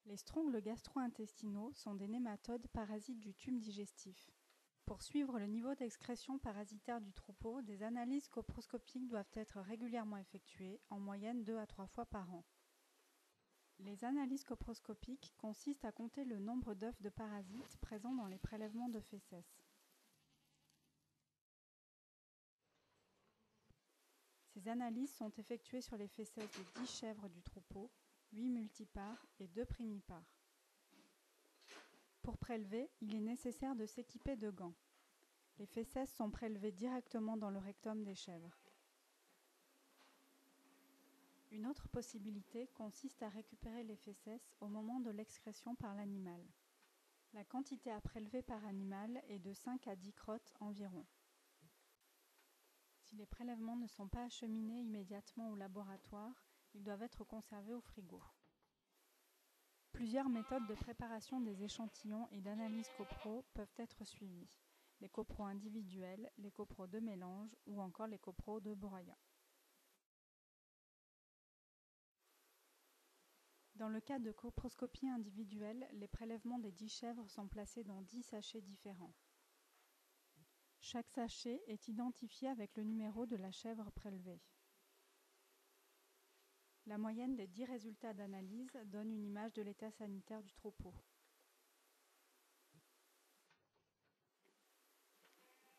Les strongles gastro-intestinaux sont des nématodes parasites du tube digestif. Pour suivre le niveau d'excrétion parasitaire du troupeau, des analyses coproscopiques doivent être régulièrement effectuées, en moyenne 2 à 3 fois par an. Les analyses coproscopiques consistent à compter le nombre d'œufs de parasites présents dans les prélèvements de fécès. Ces analyses sont effectuées sur les fécès de 10 chèvres du troupeau, 8 multipares et 2 primipares. Pour prélever, il est nécessaire de s'équiper de gants. Les fécès sont prélevés directement dans le rectum des chèvres. Une autre possibilité consiste à récupérer les fécès au moment de l'excrétion par l'animal. La quantité à prélever par animal est de 5 à 10 crottes environ. Si les prélèvements ne sont pas acheminés immédiatement au laboratoire, ils doivent être conservés au frigo. Plusieurs méthodes de préparation des échantillons et d'analyse copro peuvent être suivies. Les copros individuels, les copros de mélange ou encore les copros de broyat. Dans le cas de coproscopie individuelle, les prélèvements des 10 chèvres sont placés dans 10 sachets différents. Chaque sachet est identifié avec le numéro de la chèvre prélevée. La moyenne des 10 résultats d'analyse donne une image de l'état sanitaire du troupeau.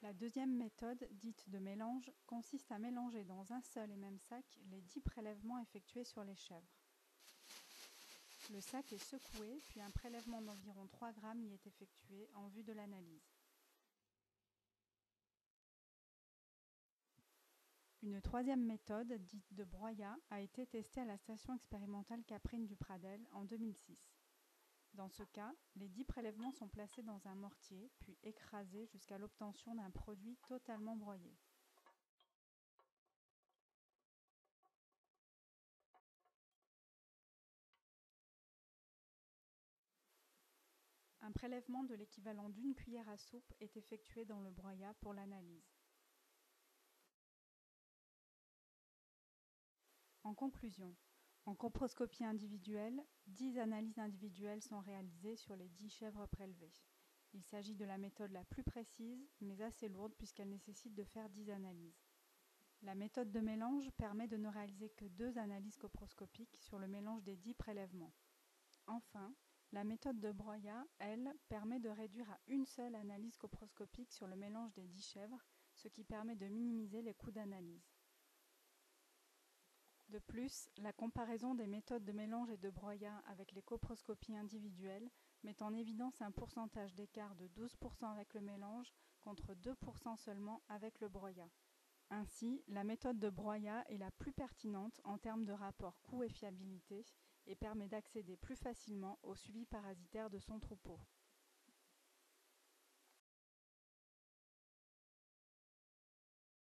La deuxième méthode, dite de mélange, consiste à mélanger dans un seul et même sac les 10 prélèvements effectués sur les chèvres. Le sac est secoué, puis un prélèvement d'environ 3 grammes y est effectué en vue de l'analyse. Une troisième méthode, dite de broyat, a été testée à la station expérimentale Caprine du Pradel en 2006. Dans ce cas, les 10 prélèvements sont placés dans un mortier, puis écrasés jusqu'à l'obtention d'un produit totalement broyé. Un prélèvement de l'équivalent d'une cuillère à soupe est effectué dans le broyat pour l'analyse. En conclusion, en coproscopie individuelle, 10 analyses individuelles sont réalisées sur les 10 chèvres prélevées. Il s'agit de la méthode la plus précise, mais assez lourde puisqu'elle nécessite de faire 10 analyses. La méthode de mélange permet de ne réaliser que 2 analyses coproscopiques sur le mélange des 10 prélèvements. Enfin, la méthode de broyat, elle, permet de réduire à une seule analyse coproscopique sur le mélange des 10 chèvres, ce qui permet de minimiser les coûts d'analyse. De plus, la comparaison des méthodes de mélange et de broyat avec les coproscopies individuelles met en évidence un pourcentage d'écart de 12% avec le mélange contre 2% seulement avec le broyat. Ainsi, la méthode de broyat est la plus pertinente en termes de rapport coût et fiabilité et permet d'accéder plus facilement au suivi parasitaire de son troupeau.